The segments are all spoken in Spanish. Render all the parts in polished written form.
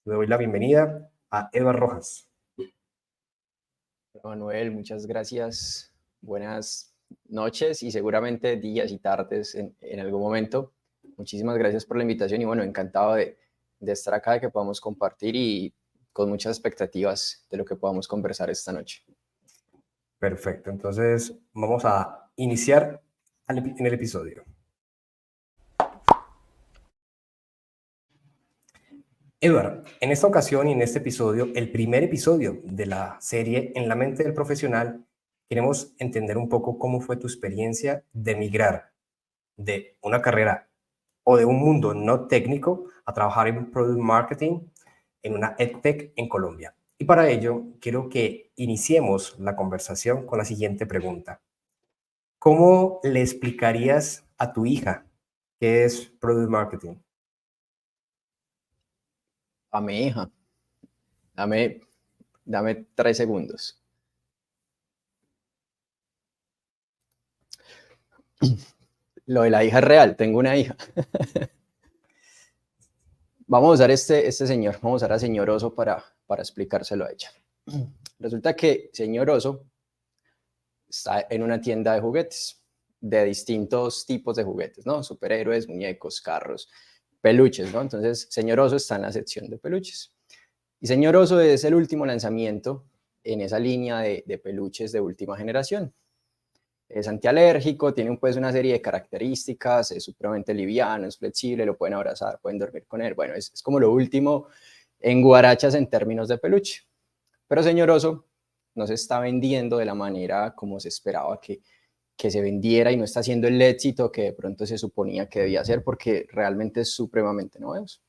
Le doy la bienvenida a Eduardo Rojas. Manuel, muchas gracias. Buenas noches y seguramente días y tardes en algún momento. Muchísimas gracias por la invitación y bueno, encantado de estar acá, de que podamos compartir y con muchas expectativas de lo que podamos conversar esta noche. Perfecto, entonces vamos a iniciar en el episodio. Eduardo, en esta ocasión y en este episodio, el primer episodio de la serie En la mente del profesional, queremos entender un poco cómo fue tu experiencia de migrar de una carrera o de un mundo no técnico a trabajar en Product Marketing en una EdTech en Colombia. Y para ello, quiero que iniciemos la conversación con la siguiente pregunta. ¿Cómo le explicarías a tu hija qué es Product Marketing? A mi hija, dame 3 segundos. Lo de la hija es real, tengo una hija. Vamos a usar este señor, vamos a usar a señor Oso para explicárselo a ella. Resulta que señor Oso está en una tienda de juguetes, de distintos tipos de juguetes, ¿no? Superhéroes, muñecos, carros, peluches, ¿no? Entonces, señor Oso está en la sección de peluches. Y señor Oso es el último lanzamiento en esa línea de peluches de última generación. Es antialérgico, tiene pues una serie de características, es supremamente liviano, es flexible, lo pueden abrazar, pueden dormir con él. Bueno, es como lo último en guarachas en términos de peluche. Pero señor Oso no se está vendiendo de la manera como se esperaba que se vendiera y no está haciendo el éxito que de pronto se suponía que debía hacer porque realmente es supremamente novedoso.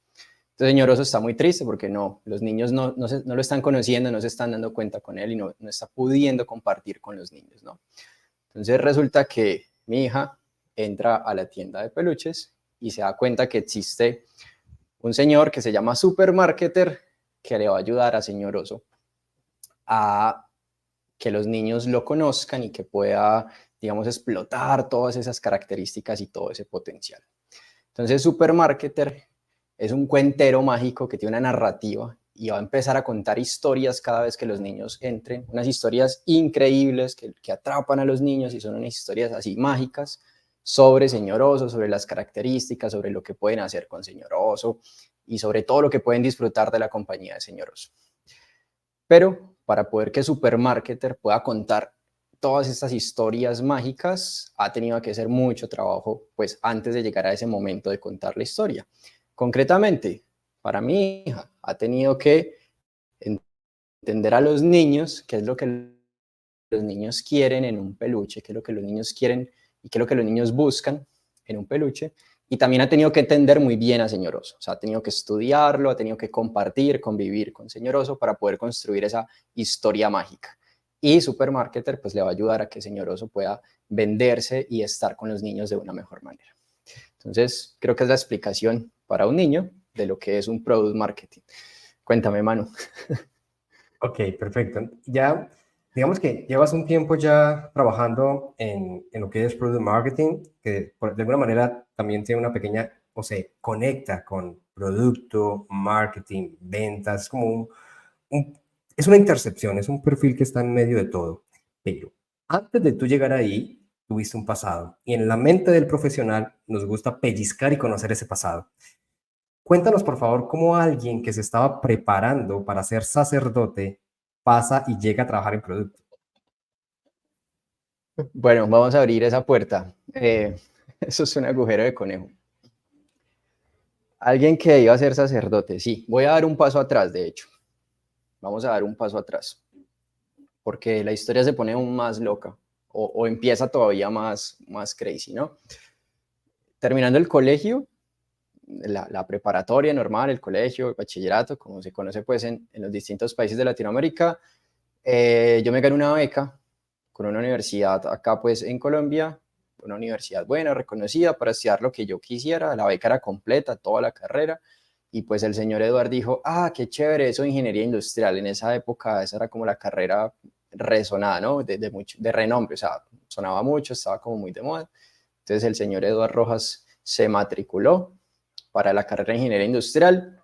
Entonces, señor Oso está muy triste porque los niños no lo están conociendo, no se están dando cuenta con él y no está pudiendo compartir con los niños, ¿no? Entonces resulta que mi hija entra a la tienda de peluches y se da cuenta que existe un señor que se llama Supermarketer que le va a ayudar a señor Oso a que los niños lo conozcan y que pueda, digamos, explotar todas esas características y todo ese potencial. Entonces, Supermarketer es un cuentero mágico que tiene una narrativa y va a empezar a contar historias cada vez que los niños entren, unas historias increíbles que atrapan a los niños y son unas historias así mágicas sobre Señor Oso, sobre las características, sobre lo que pueden hacer con Señor Oso y sobre todo lo que pueden disfrutar de la compañía de Señor Oso. Pero para poder que Supermarketer pueda contar todas estas historias mágicas, ha tenido que hacer mucho trabajo, pues antes de llegar a ese momento de contar la historia. Concretamente, para mi hija, ha tenido que entender a los niños qué es lo que los niños quieren en un peluche, qué es lo que los niños quieren y qué es lo que los niños buscan en un peluche. Y también ha tenido que entender muy bien a Señor Oso. O sea, ha tenido que estudiarlo, ha tenido que compartir, convivir con Señor Oso para poder construir esa historia mágica. Y Supermarketer pues le va a ayudar a que Señor Oso pueda venderse y estar con los niños de una mejor manera. Entonces, creo que es la explicación para un niño de lo que es un product marketing. Cuéntame, Manu. Ok, perfecto. Ya, digamos que llevas un tiempo ya trabajando en lo que es Product Marketing, que de alguna manera también tiene una pequeña, o se conecta con producto, marketing, ventas, es como es una intercepción, es un perfil que está en medio de todo. Pero antes de tú llegar ahí, tuviste un pasado. Y en la mente del profesional nos gusta pellizcar y conocer ese pasado. Cuéntanos, por favor, cómo alguien que se estaba preparando para ser sacerdote pasa y llega a trabajar en producto. Bueno, vamos a abrir esa puerta. Eso es un agujero de conejo. Alguien que iba a ser sacerdote, sí. Voy a dar un paso atrás, de hecho. Vamos a dar un paso atrás. Porque la historia se pone aún más loca. O empieza todavía más crazy, ¿no? Terminando el colegio, la preparatoria normal, el colegio, el bachillerato, como se conoce pues en los distintos países de Latinoamérica, yo me gané una beca con una universidad acá pues en Colombia, una universidad buena, reconocida para estudiar lo que yo quisiera, la beca era completa, toda la carrera, y pues el señor Eduard dijo, qué chévere, eso de ingeniería industrial, en esa época esa era como la carrera resonada, ¿no? De renombre, o sea, sonaba mucho, estaba como muy de moda. Entonces el señor Eduard Rojas se matriculó para la carrera de ingeniería industrial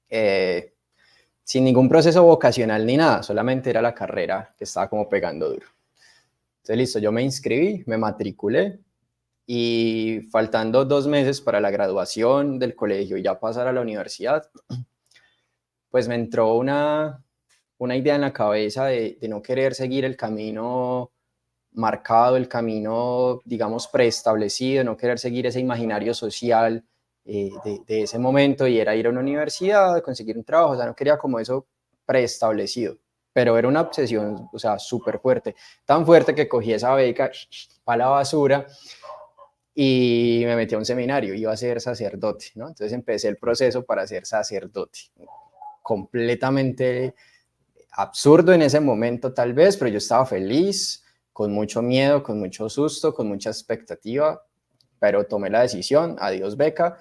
eh, sin ningún proceso vocacional ni nada, solamente era la carrera que estaba como pegando duro. Entonces, listo, yo me inscribí, me matriculé y faltando 2 meses para la graduación del colegio y ya pasar a la universidad, pues me entró una idea en la cabeza de no querer seguir el camino marcado, el camino, digamos, preestablecido, no querer seguir ese imaginario social de ese momento, y era ir a una universidad, conseguir un trabajo, o sea, no quería como eso preestablecido, pero era una obsesión, o sea, súper fuerte, tan fuerte que cogí esa beca para la basura y me metí a un seminario, iba a ser sacerdote, ¿no? Entonces empecé el proceso para ser sacerdote, completamente absurdo en ese momento tal vez, pero yo estaba feliz, con mucho miedo, con mucho susto, con mucha expectativa, pero tomé la decisión, adiós beca,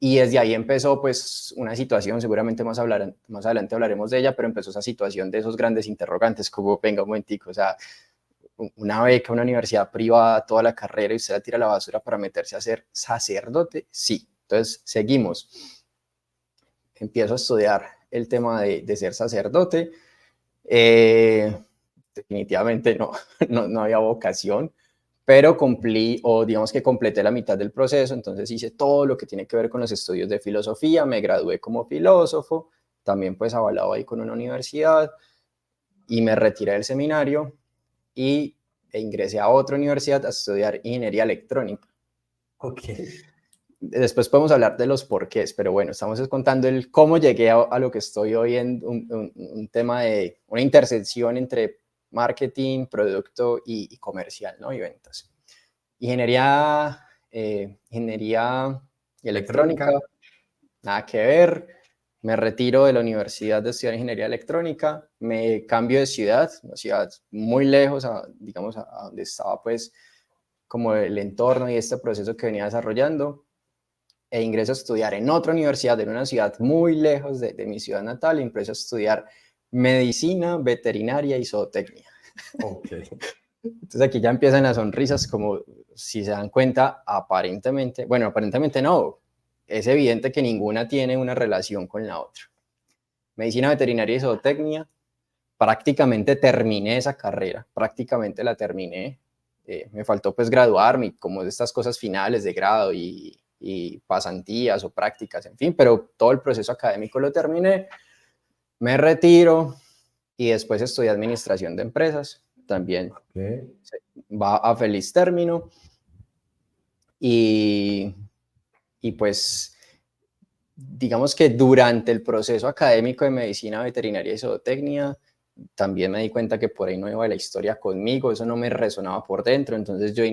y desde ahí empezó pues una situación, seguramente más adelante hablaremos de ella, pero empezó esa situación de esos grandes interrogantes, como venga un momentico, o sea, una beca, una universidad privada, toda la carrera y usted la tira a la basura para meterse a ser sacerdote, sí, entonces seguimos, empiezo a estudiar el tema de ser sacerdote. Definitivamente no, no había vocación, pero cumplí, o digamos que completé la mitad del proceso, entonces hice todo lo que tiene que ver con los estudios de filosofía, me gradué como filósofo, también pues avalado ahí con una universidad, y me retiré del seminario e ingresé a otra universidad a estudiar ingeniería electrónica. Ok. Después podemos hablar de los porqués, pero bueno, estamos contando el cómo llegué a lo que estoy hoy en un tema de una intersección entre marketing, producto y comercial, ¿no? Y ventas. Ingeniería electrónica, Electrónica. nada que ver. Me retiro de la universidad de estudiar ingeniería electrónica, me cambio de ciudad, una ciudad muy lejos, digamos, a donde estaba pues como el entorno y este proceso que venía desarrollando, e ingreso a estudiar en otra universidad, en una ciudad muy lejos de mi ciudad natal, e ingreso a estudiar medicina, veterinaria y zootecnia. Ok. Entonces aquí ya empiezan las sonrisas, como si se dan cuenta, aparentemente, bueno, aparentemente no, es evidente que ninguna tiene una relación con la otra. Medicina, veterinaria y zootecnia, prácticamente terminé esa carrera, prácticamente la terminé. Me faltó pues graduarme, como de estas cosas finales de grado y pasantías o prácticas, en fin, pero todo el proceso académico lo terminé, me retiro y después estudié administración de empresas, también Ok. va a feliz término, y, y pues digamos que durante el proceso académico de medicina, veterinaria y zootecnia, también me di cuenta que por ahí no iba la historia conmigo, eso no me resonaba por dentro, entonces yo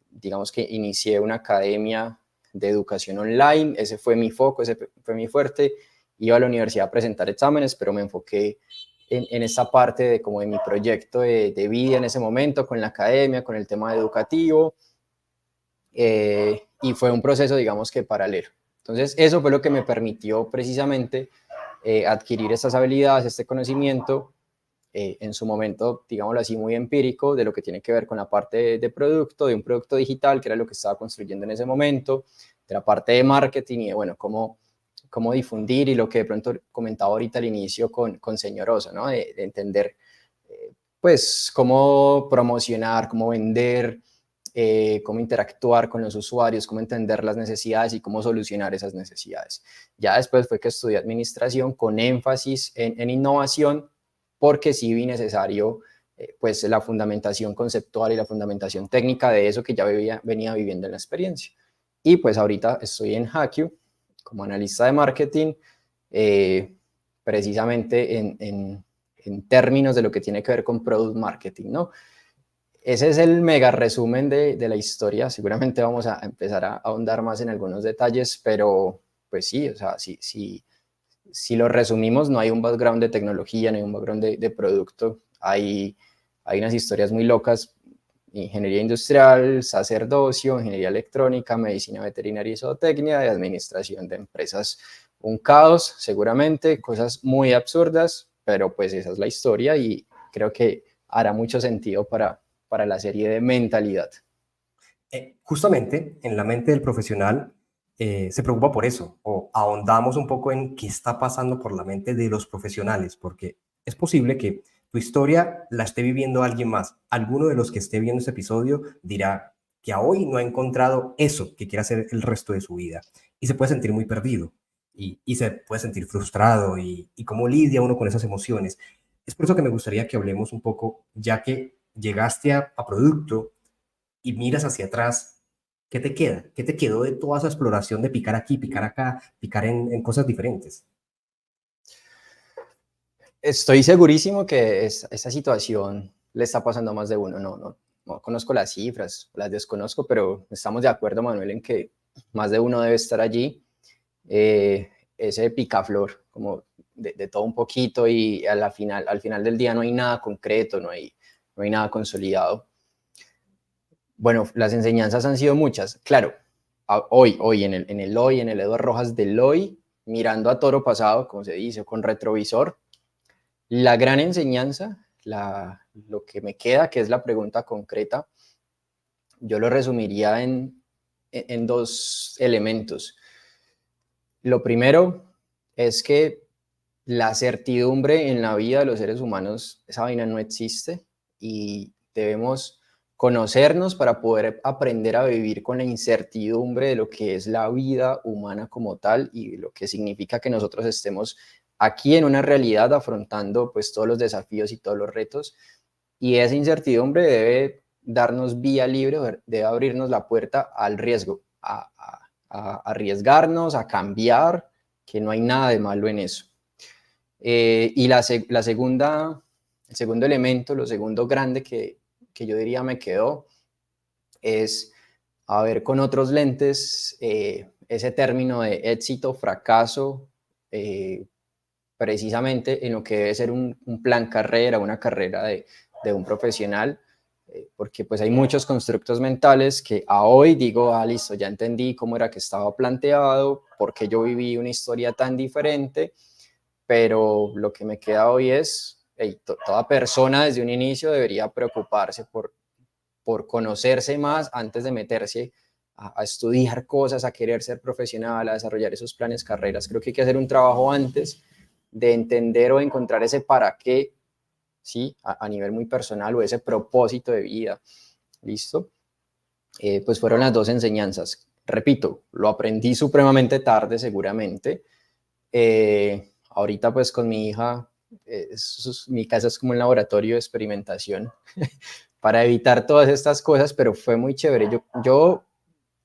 digamos que inicié una academia de educación online, ese fue mi foco, ese fue mi fuerte, iba a la universidad a presentar exámenes, pero me enfoqué en esta parte de como de mi proyecto de vida en ese momento, con la academia, con el tema educativo, y fue un proceso, digamos que paralelo. Entonces, eso fue lo que me permitió precisamente adquirir estas habilidades, este conocimiento, en su momento, digámoslo así, muy empírico, de lo que tiene que ver con la parte de producto, de un producto digital, que era lo que estaba construyendo en ese momento, de la parte de marketing y de, bueno, cómo difundir, y lo que de pronto comentaba ahorita al inicio con Señorosa, ¿no? De entender, pues, cómo promocionar, cómo vender, cómo interactuar con los usuarios, cómo entender las necesidades y cómo solucionar esas necesidades. Ya después fue que estudié administración con énfasis en innovación, porque sí vi necesario pues la fundamentación conceptual y la fundamentación técnica de eso que ya venía viviendo en la experiencia. Y pues ahorita estoy en Hackyu como analista de marketing, eh, precisamente en términos de lo que tiene que ver con product marketing, ¿no? Ese es el mega resumen de la historia. Seguramente vamos a empezar a ahondar más en algunos detalles, pero pues sí, o sea, si lo resumimos, no hay un background de tecnología, no hay un background de producto, hay unas historias muy locas: ingeniería industrial, sacerdocio, ingeniería electrónica, medicina veterinaria y zootecnia, de administración de empresas. Un caos, seguramente, cosas muy absurdas, pero pues esa es la historia y creo que hará mucho sentido para la serie de mentalidad. Justamente en la mente del profesional, se preocupa por eso, o ahondamos un poco en qué está pasando por la mente de los profesionales, porque es posible que tu historia la esté viviendo alguien más. Alguno de los que esté viendo este episodio dirá que a hoy no ha encontrado eso que quiere hacer el resto de su vida y se puede sentir muy perdido y se puede sentir frustrado y cómo lidia uno con esas emociones. Es por eso que me gustaría que hablemos un poco, ya que llegaste a producto y miras hacia atrás, ¿qué te queda? ¿Qué te quedó de toda esa exploración de picar aquí, picar acá, picar en cosas diferentes? Estoy segurísimo que esa situación le está pasando a más de uno. No conozco las cifras, las desconozco, pero estamos de acuerdo, Manuel, en que más de uno debe estar allí. Ese picaflor, como de todo un poquito, y al final del día no hay nada concreto, no hay nada consolidado. Bueno, las enseñanzas han sido muchas. Claro, hoy en el Eduardo Rojas del hoy, mirando a toro pasado, como se dice, con retrovisor, la gran enseñanza, lo que me queda, que es la pregunta concreta, yo lo resumiría en dos elementos. Lo primero es que la certidumbre en la vida de los seres humanos, esa vaina no existe y debemos conocernos para poder aprender a vivir con la incertidumbre de lo que es la vida humana como tal y lo que significa que nosotros estemos aquí en una realidad afrontando pues todos los desafíos y todos los retos, y esa incertidumbre debe darnos vía libre, debe abrirnos la puerta al riesgo, a arriesgarnos, a cambiar, que no hay nada de malo en eso. Y la segunda, el segundo elemento, lo segundo grande que yo diría me quedó, es a ver con otros lentes ese término de éxito, fracaso, precisamente en lo que debe ser un plan carrera, una carrera de un profesional, porque pues hay muchos constructos mentales que a hoy digo, listo, ya entendí cómo era que estaba planteado, porque yo viví una historia tan diferente, pero lo que me queda hoy es, hey, toda persona desde un inicio debería preocuparse por conocerse más antes de meterse a estudiar cosas, a querer ser profesional, a desarrollar esos planes carreras. Creo que hay que hacer un trabajo antes de entender o encontrar ese para qué, ¿sí? A nivel muy personal, o ese propósito de vida. ¿Listo? Pues fueron las dos enseñanzas. Repito, lo aprendí supremamente tarde seguramente. Ahorita pues con mi hija, mi casa es como un laboratorio de experimentación para evitar todas estas cosas, pero fue muy chévere.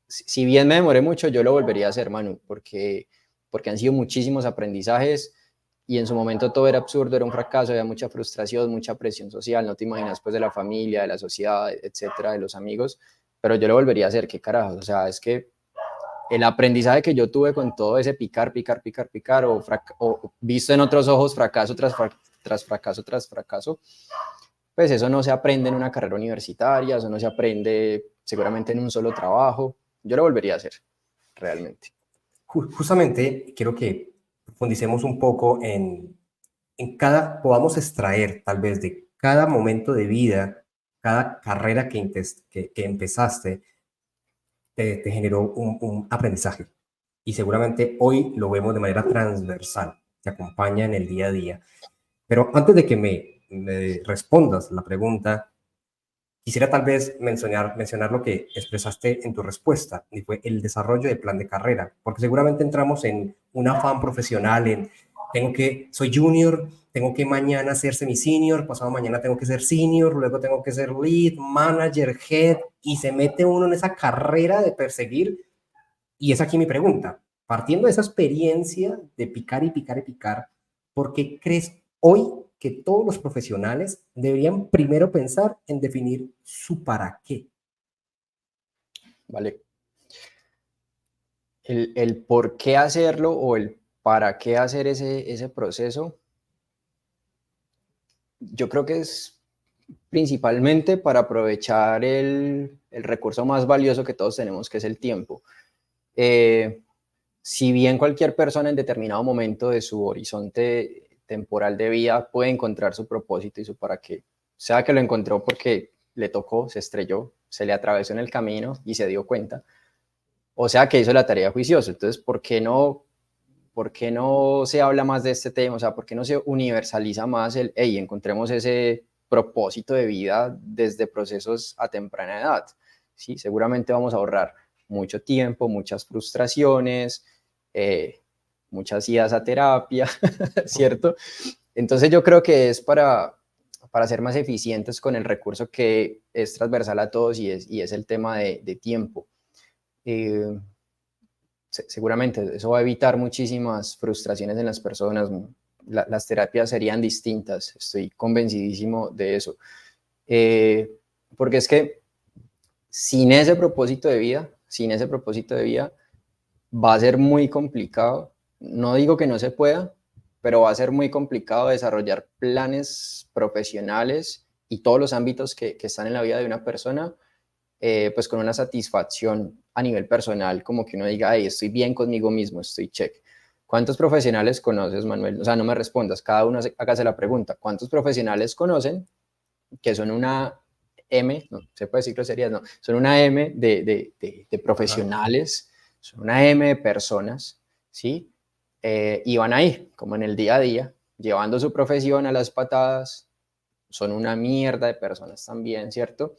Si bien me demoré mucho, yo lo volvería a hacer, Manu, porque han sido muchísimos aprendizajes y en su momento todo era absurdo, era un fracaso, había mucha frustración, mucha presión social, no te imaginas pues de la familia, de la sociedad, etcétera, de los amigos, pero yo lo volvería a hacer, qué carajo, o sea, es que el aprendizaje que yo tuve con todo ese picar, picar, picar, picar, o visto en otros ojos fracaso tras fracaso tras fracaso, pues eso no se aprende en una carrera universitaria, eso no se aprende seguramente en un solo trabajo. Yo lo volvería a hacer, realmente. Justamente quiero que profundicemos un poco en cada, podamos extraer tal vez de cada momento de vida, cada carrera que empezaste, te generó un aprendizaje. Y seguramente hoy lo vemos de manera transversal, te acompaña en el día a día. Pero antes de que me respondas la pregunta, quisiera tal vez mencionar lo que expresaste en tu respuesta, y fue el desarrollo de plan de carrera, porque seguramente entramos en un afán profesional, soy junior, tengo que mañana ser semi-senior, pasado mañana tengo que ser senior, luego tengo que ser lead, manager, head, y se mete uno en esa carrera de perseguir. Y es aquí mi pregunta, partiendo de esa experiencia de picar y picar y picar, ¿por qué crees hoy que todos los profesionales deberían primero pensar en definir su para qué? ¿Vale? El por qué hacerlo o el para qué hacer ese proceso, yo creo que es principalmente para aprovechar el recurso más valioso que todos tenemos, que es el tiempo. Eh, si bien cualquier persona en determinado momento de su horizonte temporal de vida puede encontrar su propósito y su para qué, sea que lo encontró porque le tocó, se estrelló, se le atravesó en el camino y se dio cuenta, O sea que hizo la tarea juicioso. Entonces, por qué no se habla más de este tema? O sea, ¿por qué no se universaliza más el, hey, encontremos ese propósito de vida desde procesos a temprana edad? Sí, seguramente vamos a ahorrar mucho tiempo, muchas frustraciones, muchas idas a terapia, ¿cierto? Entonces yo creo que es para ser más eficientes con el recurso que es transversal a todos y es el tema de tiempo. Eh, Seguramente eso va a evitar muchísimas frustraciones en las personas. Las terapias serían distintas, estoy convencidísimo de eso. Porque es que sin ese propósito de vida, sin ese propósito de vida, va a ser muy complicado. No digo que no se pueda, pero va a ser muy complicado desarrollar planes profesionales y todos los ámbitos que están en la vida de una persona, pues con una satisfacción a nivel personal, como que uno diga, hey, estoy bien conmigo mismo, estoy check. ¿Cuántos profesionales conoces, Manuel? O sea, no me respondas, cada uno hágase la pregunta. ¿Cuántos profesionales conocen que son una M, no se puede decir groserías, no, son una M de Ajá. profesionales, son una M de personas, ¿sí? Y van ahí, como en el día a día, llevando su profesión a las patadas, son una mierda de personas también, ¿cierto?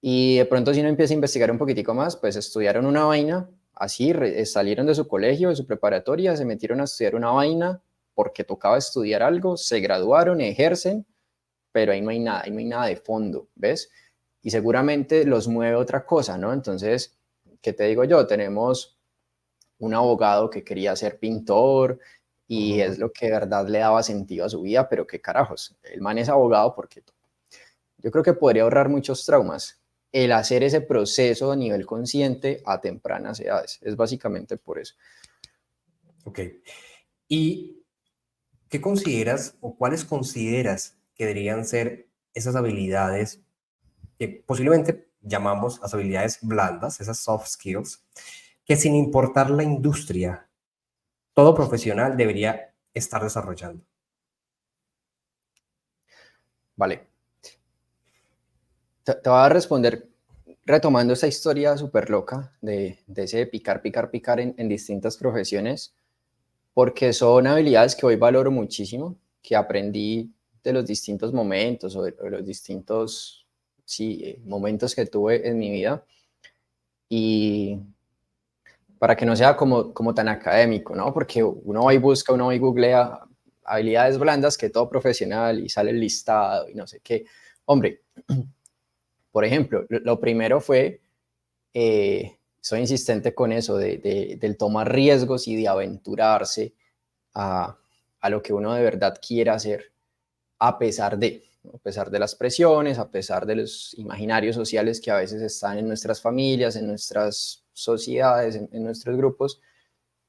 Y de pronto si uno empieza a investigar un poquitico más, pues estudiaron una vaina, así salieron de su colegio, de su preparatoria, se metieron a estudiar una vaina porque tocaba estudiar algo, se graduaron, ejercen, pero ahí no hay nada de fondo, ¿ves? Y seguramente los mueve otra cosa, ¿no? Entonces, ¿qué te digo yo? Tenemos un abogado que quería ser pintor y es Ujú. lo que de verdad le daba sentido a su vida, pero qué carajos, el man es abogado porque yo creo que podría ahorrar muchos traumas el hacer ese proceso a nivel consciente a tempranas edades. Es básicamente por eso. Ok. ¿Y qué consideras o cuáles consideras que deberían ser esas habilidades que posiblemente llamamos las habilidades blandas, esas soft skills, que sin importar la industria, todo profesional debería estar desarrollando? Vale. Te voy a responder retomando esa historia súper loca de ese picar, picar, picar en distintas profesiones, porque son habilidades que hoy valoro muchísimo, que aprendí de los distintos momentos o de los distintos sí, momentos que tuve en mi vida. Y para que no sea como tan académico, ¿no? Porque uno va y busca, uno va y googlea habilidades blandas que todo profesional y sale el listado y no sé qué. Hombre, por ejemplo, lo primero fue, soy insistente con eso, del tomar riesgos y de aventurarse a, a lo que uno de verdad quiera hacer, a pesar de, ¿no? A pesar de las presiones, a pesar de los imaginarios sociales que a veces están en nuestras familias, en nuestras sociedades, en nuestros grupos.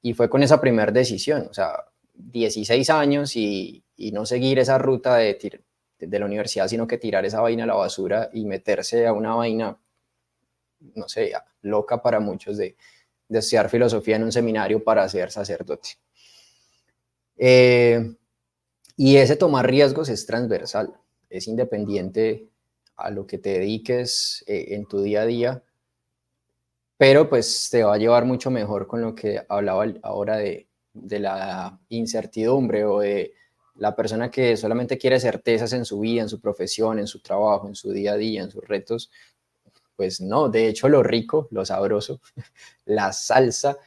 Y fue con esa primera decisión, o sea, 16 años y no seguir esa ruta de la universidad, sino que tirar esa vaina a la basura y meterse a una vaina, no sé, loca para muchos de estudiar filosofía en un seminario para ser sacerdote. Eh, y ese tomar riesgos es transversal, es independiente a lo que te dediques en tu día a día, pero pues te va a llevar mucho mejor con lo que hablaba ahora de la incertidumbre o de la persona que solamente quiere certezas en su vida, en su profesión, en su trabajo, en su día a día, en sus retos. Pues no, de hecho lo rico, lo sabroso, la salsa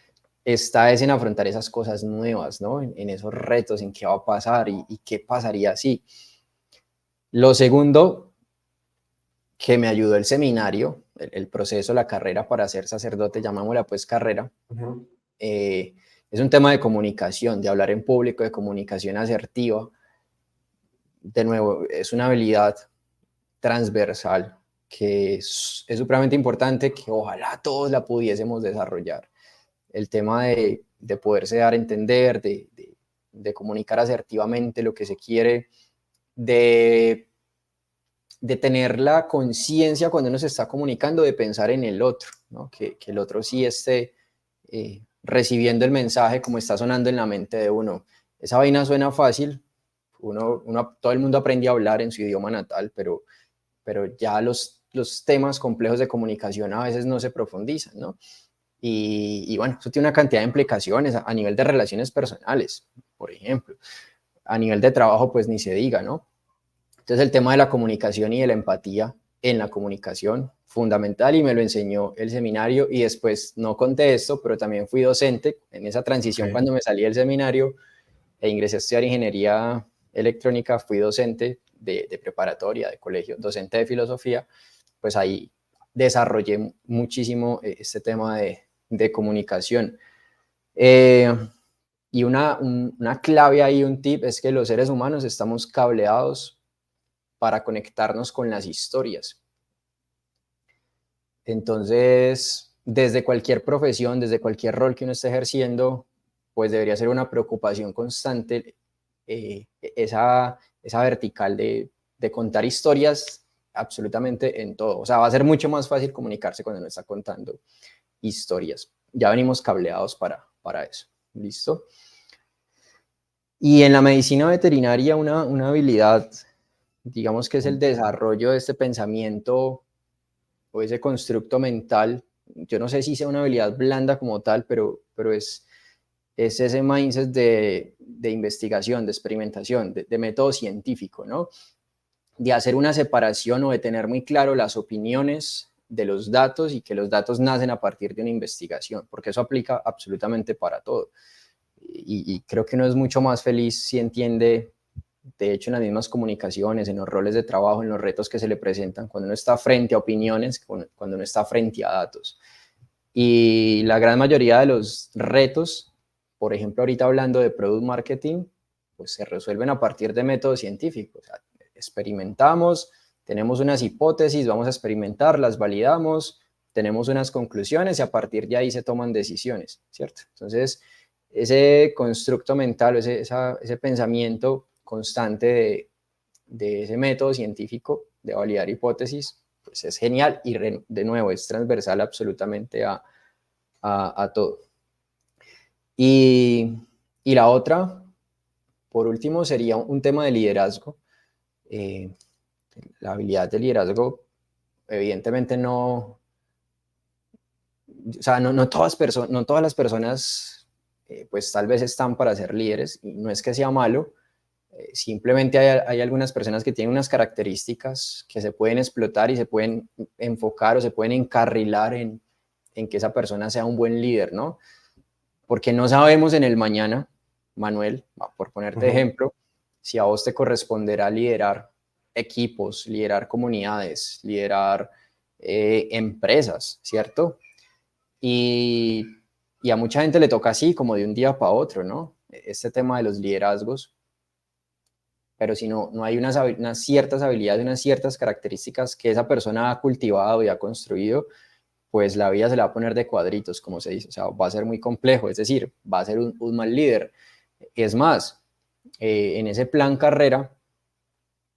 está es en afrontar esas cosas nuevas, ¿no? En esos retos, en qué va a pasar y qué pasaría si. Lo segundo que me ayudó el seminario, el proceso, la carrera para ser sacerdote, llamámosla pues carrera, Ujú. eh, es un tema de comunicación, de hablar en público, de comunicación asertiva. De nuevo, es una habilidad transversal que es supremamente importante, que ojalá todos la pudiésemos desarrollar. El tema de poderse dar a entender, de comunicar asertivamente lo que se quiere, de, de tener la conciencia cuando uno se está comunicando, de pensar en el otro, ¿no? Que el otro sí esté recibiendo el mensaje como está sonando en la mente de uno. Esa vaina suena fácil, todo el mundo aprende a hablar en su idioma natal, pero ya los temas complejos de comunicación a veces no se profundizan, ¿no? Y bueno, eso tiene una cantidad de implicaciones a nivel de relaciones personales, por ejemplo. A nivel de trabajo, pues ni se diga, ¿no? Entonces el tema de la comunicación y de la empatía en la comunicación, fundamental, y me lo enseñó el seminario. Y después, no conté esto, pero también fui docente en esa transición. Ok. Cuando me salí del seminario e ingresé a estudiar ingeniería electrónica, fui docente de preparatoria, de colegio, docente de filosofía. Pues ahí desarrollé muchísimo este tema de comunicación. Eh, y una clave ahí, un tip, es que los seres humanos estamos cableados para conectarnos con las historias. Entonces, desde cualquier profesión, desde cualquier rol que uno esté ejerciendo, pues debería ser una preocupación constante esa vertical de contar historias absolutamente en todo. O sea, va a ser mucho más fácil comunicarse cuando uno está contando historias. Ya venimos cableados para eso. ¿Listo? Y en la medicina veterinaria, una habilidad, digamos que es el desarrollo de este pensamiento o ese constructo mental. Yo no sé si sea una habilidad blanda como tal, pero es ese mindset de investigación, de experimentación, de método científico, ¿no? De hacer una separación o de tener muy claro las opiniones de los datos y que los datos nacen a partir de una investigación, porque eso aplica absolutamente para todo. Y creo que uno es mucho más feliz si entiende, de hecho, en las mismas comunicaciones, en los roles de trabajo, en los retos que se le presentan, cuando uno está frente a opiniones, cuando uno está frente a datos. Y la gran mayoría de los retos, por ejemplo, ahorita hablando de product marketing, pues se resuelven a partir de métodos científicos. O sea, experimentamos, tenemos unas hipótesis, vamos a experimentar, las validamos, tenemos unas conclusiones y a partir de ahí se toman decisiones, ¿cierto? Entonces, ese constructo mental, ese pensamiento constante de ese método científico de validar hipótesis, pues es genial y de nuevo es transversal absolutamente a todo. Y, y la otra, por último, sería un tema de liderazgo. Eh, la habilidad de liderazgo, evidentemente no, o sea, no todas las personas, pues tal vez están para ser líderes, y no es que sea malo, simplemente hay algunas personas que tienen unas características que se pueden explotar y se pueden enfocar o se pueden encarrilar en que esa persona sea un buen líder, ¿no? Porque no sabemos en el mañana, Manuel, por ponerte ejemplo, si a vos te corresponderá liderar equipos, liderar comunidades, liderar empresas, ¿cierto? Y, y a mucha gente le toca así, como de un día para otro, ¿no? Este tema de los liderazgos, pero si no hay unas ciertas habilidades, unas ciertas características que esa persona ha cultivado y ha construido, pues la vida se la va a poner de cuadritos, como se dice. O sea, va a ser muy complejo, es decir, va a ser un mal líder. Es más, en ese plan carrera,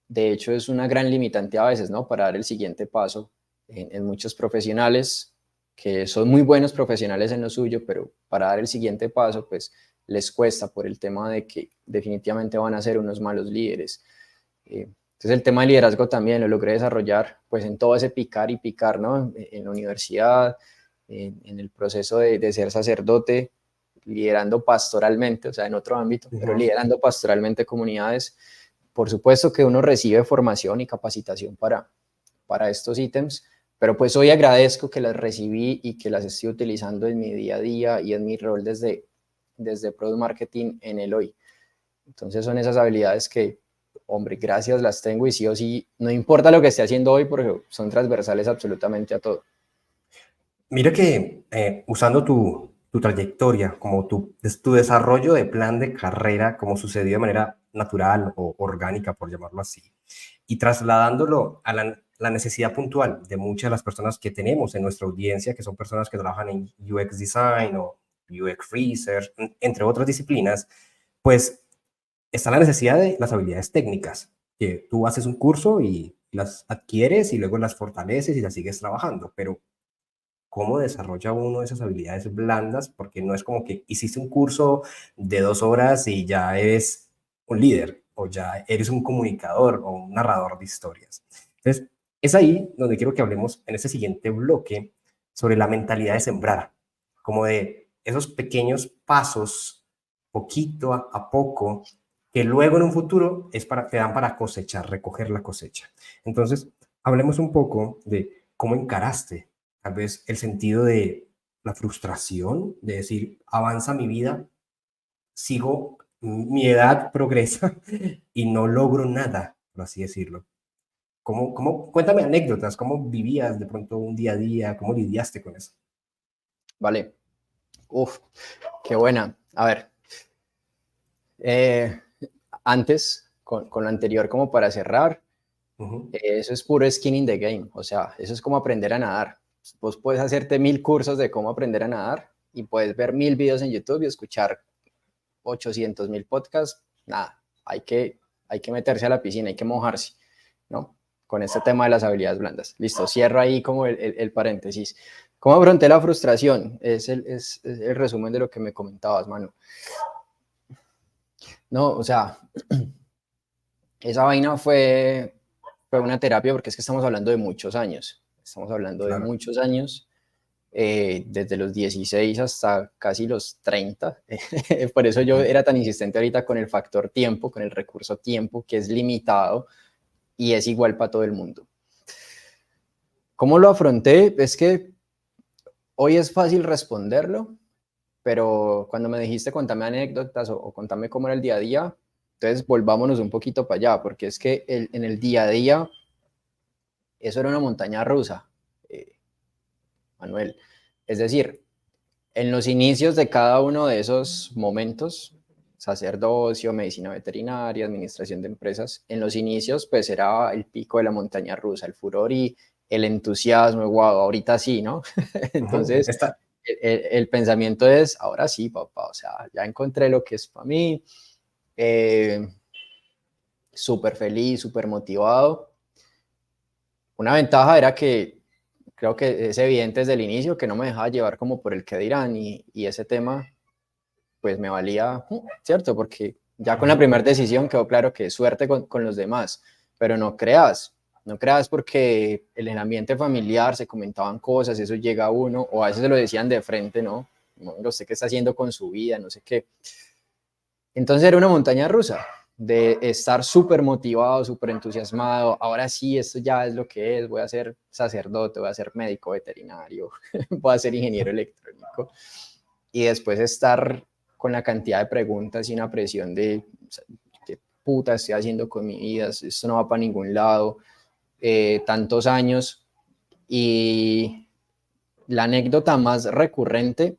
de hecho es una gran limitante a veces, ¿no? Para dar el siguiente paso en muchos profesionales que son muy buenos profesionales en lo suyo, pero para dar el siguiente paso, pues les cuesta por el tema de que definitivamente van a ser unos malos líderes. Entonces el tema de liderazgo también lo logré desarrollar pues en todo ese picar y picar, ¿no? En la universidad, en el proceso de ser sacerdote, liderando pastoralmente, o sea, en otro ámbito, pero liderando pastoralmente comunidades. Por supuesto que uno recibe formación y capacitación para estos ítems, pero pues hoy agradezco que las recibí y que las estoy utilizando en mi día a día y en mi rol desde Product Marketing en el hoy. Entonces son esas habilidades que, hombre, gracias, las tengo y sí o sí, no importa lo que esté haciendo hoy porque son transversales absolutamente a todo. Mira que usando tu trayectoria, como tu desarrollo de plan de carrera, como sucedió de manera natural o orgánica, por llamarlo así, y trasladándolo a la necesidad puntual de muchas de las personas que tenemos en nuestra audiencia, que son personas que trabajan en UX Design o UX Research, entre otras disciplinas, pues está la necesidad de las habilidades técnicas, que tú haces un curso y las adquieres y luego las fortaleces y las sigues trabajando, pero ¿cómo desarrolla uno esas habilidades blandas? Porque no es como que hiciste un curso de 2 horas y ya eres un líder o ya eres un comunicador o un narrador de historias. Entonces, es ahí donde quiero que hablemos en este siguiente bloque sobre la mentalidad de sembrar. como de esos pequeños pasos, poquito a poco, que luego en un futuro te dan para cosechar, recoger la cosecha. Entonces, hablemos un poco de cómo encaraste tal vez el sentido de la frustración, de decir, avanza mi vida, sigo, mi edad progresa y no logro nada, por así decirlo. Cuéntame anécdotas, cómo vivías de pronto un día a día, cómo lidiaste con eso. Vale. Uf, qué buena. A ver, eh, antes, con lo anterior, como para cerrar, Ujú. eso es puro skin in the game. O sea, eso es como aprender a nadar. Vos puedes hacerte 1000 cursos de cómo aprender a nadar y puedes ver 1000 videos en YouTube y escuchar 800.000 podcasts. Nada, hay que meterse a la piscina, hay que mojarse, ¿no? Con este tema de las habilidades blandas. Listo, cierro ahí como el paréntesis. ¿Cómo afronté la frustración? Es el resumen de lo que me comentabas, mano. No, o sea, esa vaina fue una terapia porque es que estamos hablando de muchos años. Estamos hablando de Claro. muchos años, desde los 16 hasta casi los 30. Por eso yo Ujú. era tan insistente ahorita con el factor tiempo, con el recurso tiempo, que es limitado y es igual para todo el mundo. ¿Cómo lo afronté? Es que hoy es fácil responderlo, pero cuando me dijiste contame anécdotas o contame cómo era el día a día, entonces volvámonos un poquito para allá, porque es que en el día a día eso era una montaña rusa, eh, Manuel. Es decir, en los inicios de cada uno de esos momentos, sacerdocio, medicina veterinaria, administración de empresas, en los inicios pues era el pico de la montaña rusa, el furor y el entusiasmo, wow, ahorita sí, ¿no? Ujú. Entonces, el pensamiento es, ahora sí, papá, o sea, ya encontré lo que es para mí, eh, súper feliz, súper motivado. Una ventaja era que creo que es evidente desde el inicio que no me dejaba llevar como por el que dirán y ese tema pues me valía, ¿cierto? Porque ya con la Ujú. primera decisión quedó claro que suerte con los demás, pero no creas porque en el ambiente familiar se comentaban cosas, eso llega a uno, o a veces se lo decían de frente, ¿no? No sé qué está haciendo con su vida, no sé qué. Entonces era una montaña rusa de estar súper motivado, súper entusiasmado. Ahora sí, esto ya es lo que es. Voy a ser sacerdote, voy a ser médico veterinario, voy a ser ingeniero electrónico. Y después estar con la cantidad de preguntas y una presión de qué puta estoy haciendo con mi vida, esto no va para ningún lado, tantos años. Y la anécdota más recurrente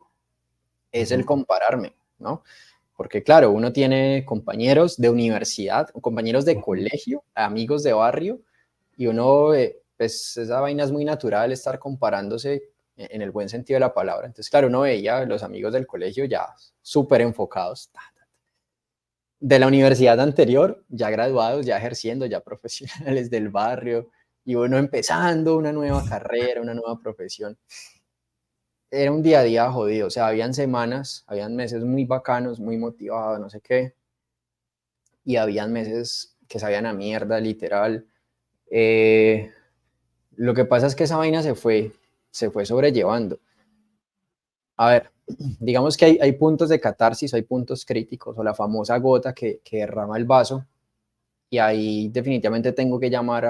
es el Ujú. compararme, ¿no? Porque claro, uno tiene compañeros de universidad, compañeros de Ujú. colegio, amigos de barrio, y uno, pues esa vaina es muy natural estar comparándose en el buen sentido de la palabra. Entonces, claro, uno veía a los amigos del colegio ya súper enfocados, de la universidad anterior, ya graduados, ya ejerciendo, ya profesionales del barrio, y uno empezando una nueva carrera, una nueva profesión. Era un día a día jodido, o sea, habían semanas, habían meses muy bacanos, muy motivados, no sé qué, y habían meses que sabían a mierda, literal. Eh, lo que pasa es que esa vaina se fue sobrellevando. A ver, digamos que hay puntos de catarsis, hay puntos críticos, o la famosa gota que derrama el vaso, y ahí definitivamente tengo que llamar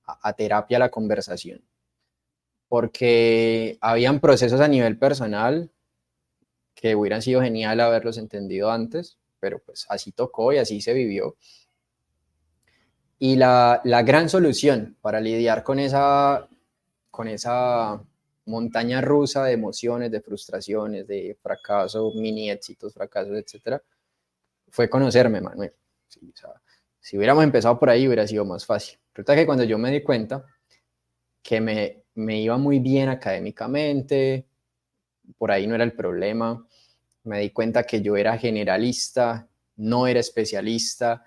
a terapia a la conversación, porque habían procesos a nivel personal que hubieran sido genial haberlos entendido antes, pero pues así tocó y así se vivió. Y la gran solución para lidiar con esa montaña rusa de emociones, de frustraciones, de fracaso, mini éxitos, fracasos, etcétera, fue conocerme, Manuel. Sí, o sea, si hubiéramos empezado por ahí hubiera sido más fácil. Resulta que cuando yo me di cuenta que me iba muy bien académicamente, por ahí no era el problema, me di cuenta que yo era generalista, no era especialista.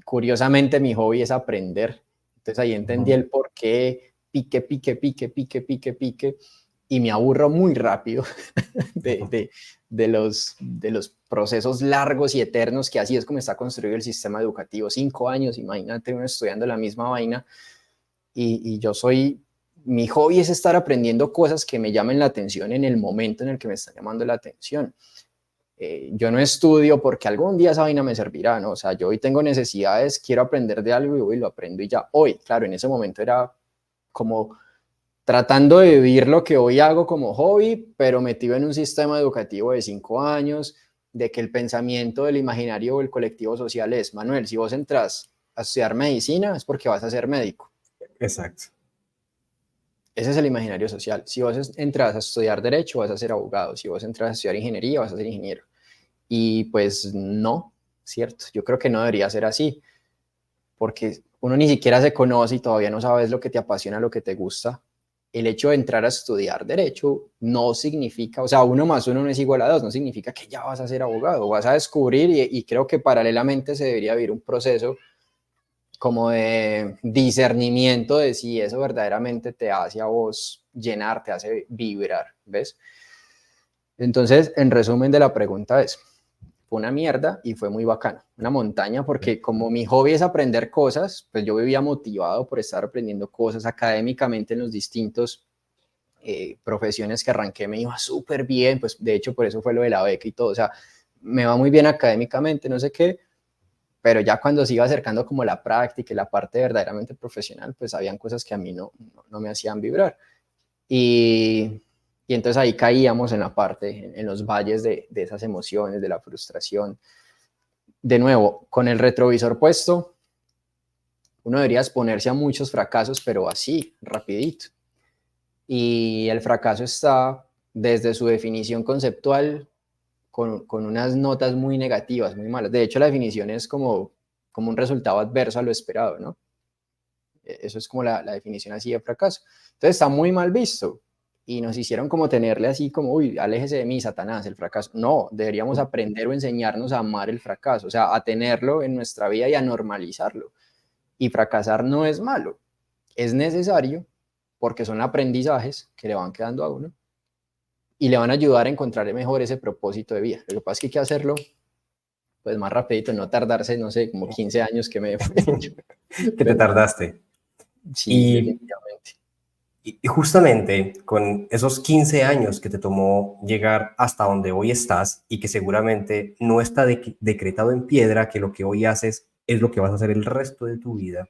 Curiosamente, mi hobby es aprender. Entonces ahí entendí Ujú. el por qué pique, pique, pique, pique, pique, pique, y me aburro muy rápido de, Ujú. de, de los procesos largos y eternos, que así es como está construido el sistema educativo. 5 años, imagínate uno estudiando la misma vaina, y yo soy mi hobby es estar aprendiendo cosas que me llamen la atención en el momento en el que me están llamando la atención. Yo no estudio porque algún día esa vaina me servirá, ¿no? O sea, yo hoy tengo necesidades, quiero aprender de algo y hoy lo aprendo y ya. Hoy, claro, en ese momento era como tratando de vivir lo que hoy hago como hobby, pero metido en un sistema educativo de 5 años, de que el pensamiento del imaginario o el colectivo social es, Manuel, si vos entras a estudiar medicina es porque vas a ser médico. Exacto. Ese es el imaginario social. Si vos entras a estudiar derecho, vas a ser abogado. Si vos entras a estudiar ingeniería, vas a ser ingeniero. Y pues no, ¿cierto? Yo creo que no debería ser así, porque uno ni siquiera se conoce y todavía no sabes lo que te apasiona, lo que te gusta. El hecho de entrar a estudiar derecho no significa, o sea, 1 más 1 no es igual a 2, no significa que ya vas a ser abogado, vas a descubrir y creo que paralelamente se debería vivir un proceso como de discernimiento de si eso verdaderamente te hace a vos llenar, te hace vibrar, ¿ves? Entonces, en resumen de la pregunta es, fue una mierda y fue muy bacano, una montaña, porque como mi hobby es aprender cosas, pues yo vivía motivado por estar aprendiendo cosas académicamente en los distintos profesiones que arranqué, me iba súper bien, pues de hecho por eso fue lo de la beca y todo, o sea, me va muy bien académicamente, no sé qué, pero ya cuando se iba acercando como la práctica y la parte verdaderamente profesional, pues habían cosas que a mí no me hacían vibrar. Y, y entonces ahí caíamos en la parte, en los valles de esas emociones, de la frustración. De nuevo, con el retrovisor puesto, uno debería exponerse a muchos fracasos, pero así, rapidito. Y el fracaso está desde su definición conceptual con unas notas muy negativas, muy malas. De hecho, la definición es como un resultado adverso a lo esperado, ¿no? Eso es como la definición así de fracaso. Entonces está muy mal visto y nos hicieron como tenerle así como, uy, aléjese de mí, Satanás, el fracaso. No, deberíamos aprender o enseñarnos a amar el fracaso, o sea, a tenerlo en nuestra vida y a normalizarlo. Y fracasar no es malo, es necesario porque son aprendizajes que le van quedando a uno y le van a ayudar a encontrar mejor ese propósito de vida. Lo que pasa es que hay que hacerlo pues más rapidito, no tardarse, no sé, como 15 años que me fue hecho. Que te tardaste. Sí, Y, definitivamente. y justamente con esos 15 años que te tomó llegar hasta donde hoy estás y que seguramente no está decretado en piedra que lo que hoy haces es lo que vas a hacer el resto de tu vida,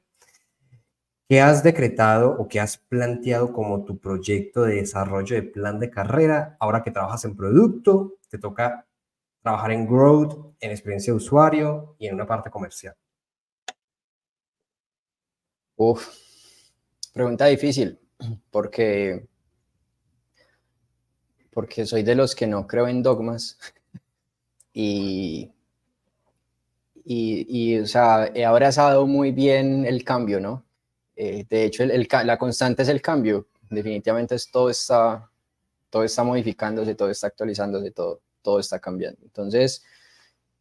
¿qué has decretado o qué has planteado como tu proyecto de desarrollo de plan de carrera ahora que trabajas en producto, te toca trabajar en growth, en experiencia de usuario y en una parte comercial? Uf, pregunta difícil, porque, porque soy de los que no creo en dogmas y, o sea, he abrazado muy bien el cambio, ¿no? De hecho, la constante es el cambio. Definitivamente todo está modificándose, todo está actualizándose, todo está cambiando. Entonces,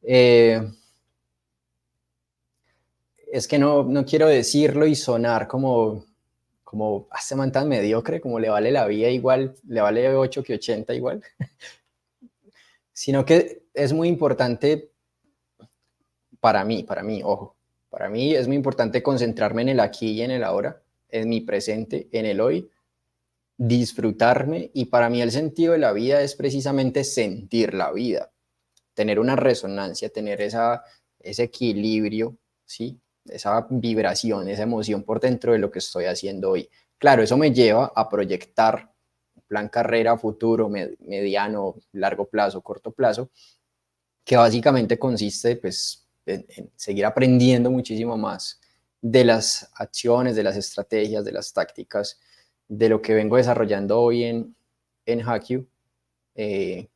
eh, es que no quiero decirlo y sonar como este man tan mediocre, como le vale la vida igual, le vale 8 que 80 igual, sino que es muy importante ojo, para mí es muy importante concentrarme en el aquí y en el ahora, en mi presente, en el hoy, disfrutarme y para mí el sentido de la vida es precisamente sentir la vida, tener una resonancia, tener ese equilibrio, ¿sí? Esa vibración, esa emoción por dentro de lo que estoy haciendo hoy. Claro, eso me lleva a proyectar plan carrera futuro, mediano, largo plazo, corto plazo, que básicamente consiste pues, en seguir aprendiendo muchísimo más de las acciones, de las estrategias, de las tácticas, de lo que vengo desarrollando hoy en HackU. Eh,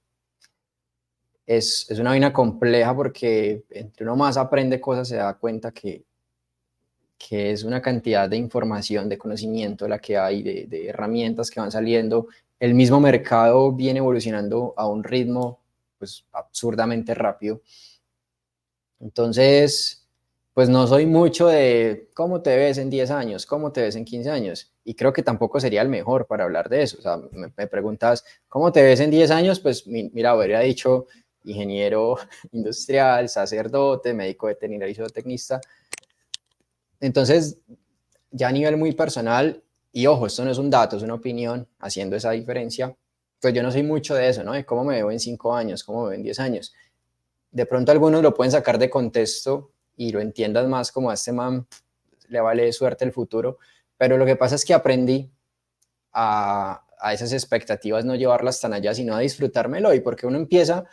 es una vaina compleja porque entre uno más aprende cosas se da cuenta que es una cantidad de información, de conocimiento la que hay, de herramientas que van saliendo. El mismo mercado viene evolucionando a un ritmo pues absurdamente rápido. Entonces, pues no soy mucho de cómo te ves en 10 años, cómo te ves en 15 años. Y creo que tampoco sería el mejor para hablar de eso. O sea, me preguntas, ¿cómo te ves en 10 años? Pues mira, habría dicho ingeniero industrial, sacerdote, médico veterinario y zootecnista. Entonces, ya a nivel muy personal y ojo, esto no es un dato, es una opinión, haciendo esa diferencia, pues yo no soy mucho de eso, ¿no? De cómo me veo en 5 años, cómo me veo en 10 años. De pronto algunos lo pueden sacar de contexto y lo entiendan más como a este man le vale suerte el futuro, pero lo que pasa es que aprendí a esas expectativas no llevarlas tan allá, sino a disfrutármelo, y porque uno empieza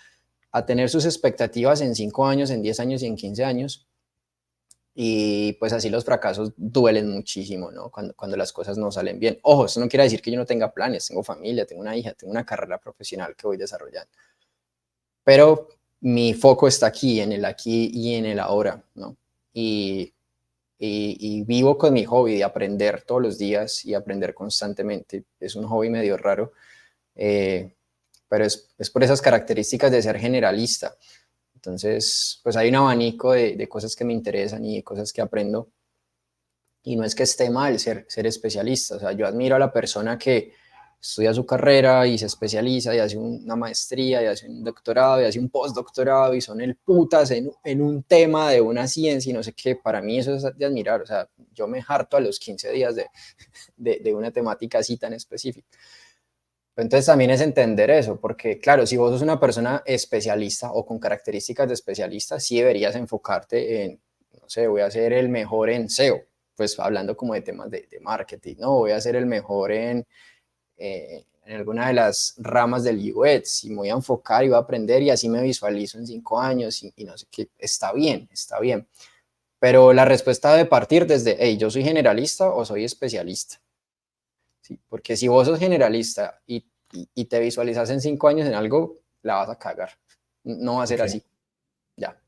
a tener sus expectativas en 5 años, en 10 años y en 15 años, y pues así los fracasos duelen muchísimo, ¿no? Cuando las cosas no salen bien. Ojo, eso no quiere decir que yo no tenga planes, tengo familia, tengo una hija, tengo una carrera profesional que voy desarrollando, pero mi foco está aquí, en el aquí y en el ahora, ¿no? Y, y vivo con mi hobby de aprender todos los días y aprender constantemente. Es un hobby medio raro, eh, pero es por esas características de ser generalista. Entonces, pues hay un abanico de cosas que me interesan y de cosas que aprendo. Y no es que esté mal ser especialista. O sea, yo admiro a la persona que estudia su carrera y se especializa y hace una maestría y hace un doctorado y hace un postdoctorado y son el putas en un tema de una ciencia y no sé qué. Para mí eso es de admirar. O sea, yo me harto a los 15 días de una temática así tan específica. Entonces también es entender eso, porque claro, si vos sos una persona especialista o con características de especialista, sí deberías enfocarte en, no sé, voy a ser el mejor en SEO, pues hablando como de temas de marketing, ¿no? Voy a ser el mejor en alguna de las ramas del UX y me voy a enfocar y voy a aprender y así me visualizo en 5 años y no sé qué, está bien, está bien. Pero la respuesta debe partir desde, hey, ¿yo soy generalista o soy especialista? ¿Sí? Porque si vos sos generalista y te visualizas en 5 años en algo, la vas a cagar. No va a ser Ok. así. Ya.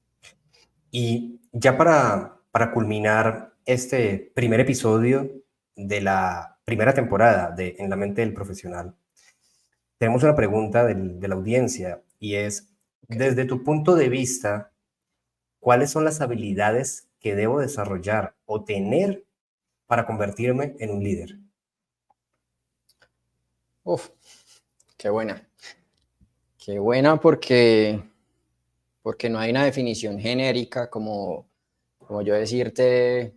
Y ya para culminar este primer episodio de la primera temporada de En la mente del profesional, tenemos una pregunta de la audiencia y es, Okay. desde tu punto de vista, ¿cuáles son las habilidades que debo desarrollar o tener para convertirme en un líder? Uf, qué buena. Qué buena porque no hay una definición genérica como yo decirte,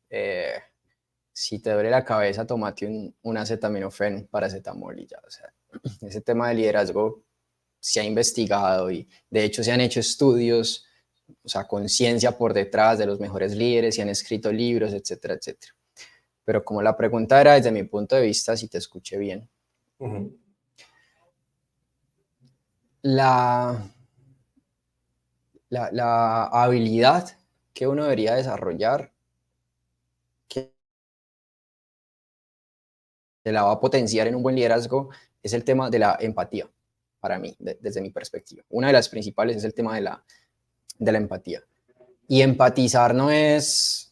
eh, si te duele la cabeza, tomate un acetaminofén, paracetamol y ya. O sea, ese tema de liderazgo se ha investigado y de hecho se han hecho estudios, o sea, conciencia por detrás de los mejores líderes, y han escrito libros, etcétera, etcétera. Pero como la pregunta era desde mi punto de vista, si te escuché bien, Ujú. la, la habilidad que uno debería desarrollar, que se la va a potenciar en un buen liderazgo, es el tema de la empatía, para mí, desde mi perspectiva. Una de las principales es el tema de la empatía. Y empatizar no es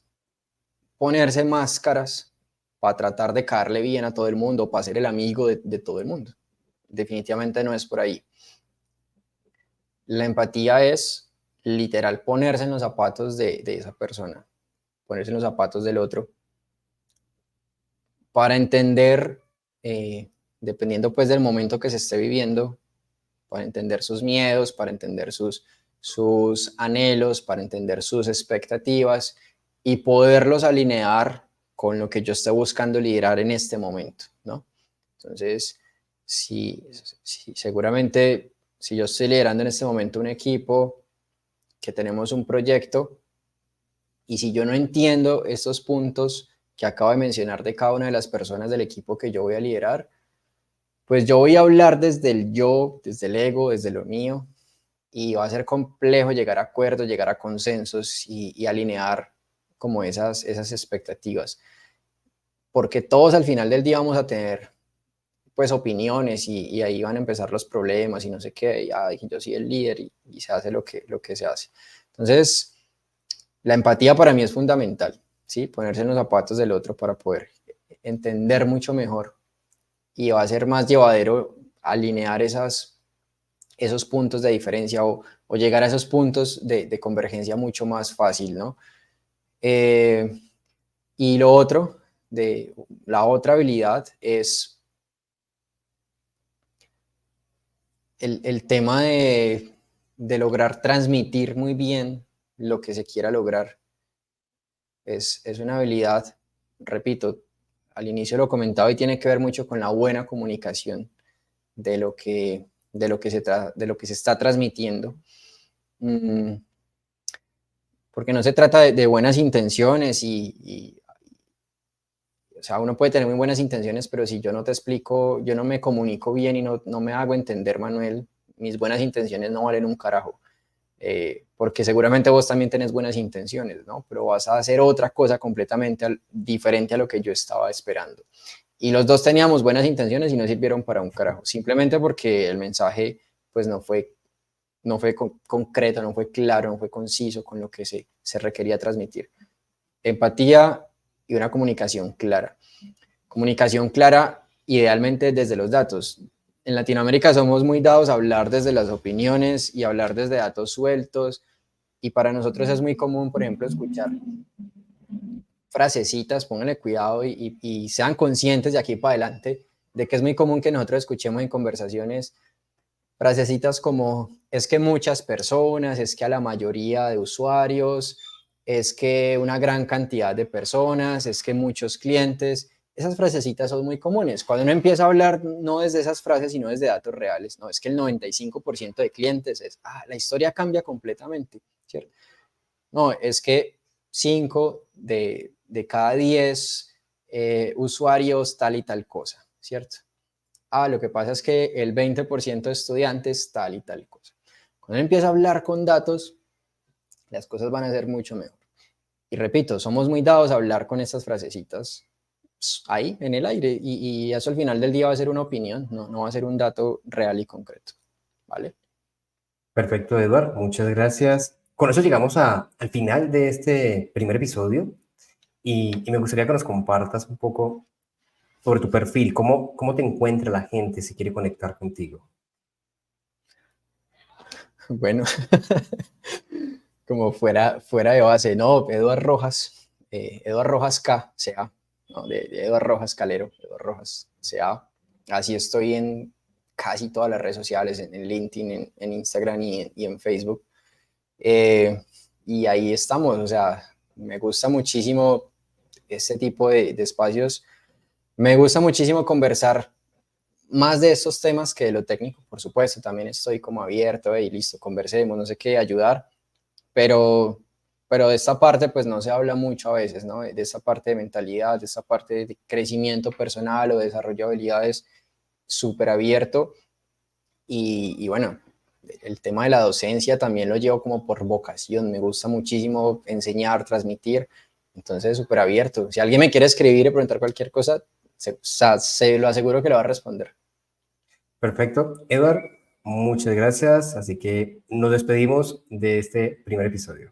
ponerse máscaras para tratar de caerle bien a todo el mundo, para ser el amigo de todo el mundo. Definitivamente no es por ahí. La empatía es literal ponerse en los zapatos de esa persona, ponerse en los zapatos del otro, para entender, dependiendo pues del momento que se esté viviendo, para entender sus miedos, para entender sus anhelos, para entender sus expectativas y poderlos alinear con lo que yo esté buscando liderar en este momento, ¿no? Entonces, seguramente si yo estoy liderando en este momento un equipo, que tenemos un proyecto, y si yo no entiendo estos puntos que acabo de mencionar de cada una de las personas del equipo que yo voy a liderar, pues yo voy a hablar desde el yo, desde el ego, desde lo mío, y va a ser complejo llegar a acuerdos, llegar a consensos y alinear como esas expectativas, porque todos al final del día vamos a tener pues opiniones y ahí van a empezar los problemas y no sé qué, y yo soy el líder y se hace lo que se hace. Entonces, la empatía para mí es fundamental, ¿sí? Ponerse en los zapatos del otro para poder entender mucho mejor, y va a ser más llevadero alinear esos puntos de diferencia o llegar a esos puntos de convergencia mucho más fácil, ¿no? Eh, y lo otro, la otra habilidad es el tema de lograr transmitir muy bien lo que se quiera lograr. Es una habilidad, repito, al inicio lo comentaba y tiene que ver mucho con la buena comunicación de lo que, de lo que se está transmitiendo. Porque no se trata de buenas intenciones o sea, uno puede tener muy buenas intenciones, pero si yo no te explico, yo no me comunico bien y no me hago entender, Manuel, mis buenas intenciones no valen un carajo. Porque seguramente vos también tenés buenas intenciones, ¿no? Pero vas a hacer otra cosa completamente diferente a lo que yo estaba esperando. Y los dos teníamos buenas intenciones y no sirvieron para un carajo, simplemente porque el mensaje pues no fue concreto, no fue claro, no fue conciso con lo que se requería transmitir. Empatía y una comunicación clara. Comunicación clara, idealmente desde los datos. En Latinoamérica somos muy dados a hablar desde las opiniones y hablar desde datos sueltos, y para nosotros es muy común, por ejemplo, escuchar frasecitas, pónganle cuidado y sean conscientes de aquí para adelante de que es muy común que nosotros escuchemos en conversaciones frasecitas como es que muchas personas, es que a la mayoría de usuarios, es que una gran cantidad de personas, es que muchos clientes. Esas frasecitas son muy comunes. Cuando uno empieza a hablar no desde esas frases, sino desde datos reales, no, es que el 95% de clientes es, la historia cambia completamente, ¿cierto? No, es que 5 de cada 10 usuarios tal y tal cosa, ¿cierto? Lo que pasa es que el 20% de estudiantes tal y tal cosa. Cuando uno empieza a hablar con datos, las cosas van a ser mucho mejor. Y repito, somos muy dados a hablar con estas frasecitas ahí, en el aire, y eso al final del día va a ser una opinión, no va a ser un dato real y concreto, ¿vale? Perfecto, Eduard, muchas gracias. Con eso llegamos al final de este primer episodio y me gustaría que nos compartas un poco sobre tu perfil, cómo te encuentra la gente si quiere conectar contigo. Bueno, como fuera de base, no, Eduard Rojas K, CA, no, de Eduard Rojas Calero, Eduard Rojas CA. Así estoy en casi todas las redes sociales, en LinkedIn, en Instagram y en Facebook. Y ahí estamos, o sea, me gusta muchísimo este tipo de espacios. Me gusta muchísimo conversar más de estos temas que de lo técnico, por supuesto. También estoy como abierto y listo, conversemos, no sé qué, ayudar. Pero, pero de esta parte pues no se habla mucho a veces, ¿no? De esta parte de mentalidad, de esta parte de crecimiento personal o desarrollo de habilidades súper abierto. Y bueno, el tema de la docencia también lo llevo como por vocación, me gusta muchísimo enseñar, transmitir, entonces súper abierto. Si alguien me quiere escribir y preguntar cualquier cosa, se lo aseguro que lo va a responder. Perfecto, Eduard, muchas gracias. Así que nos despedimos de este primer episodio.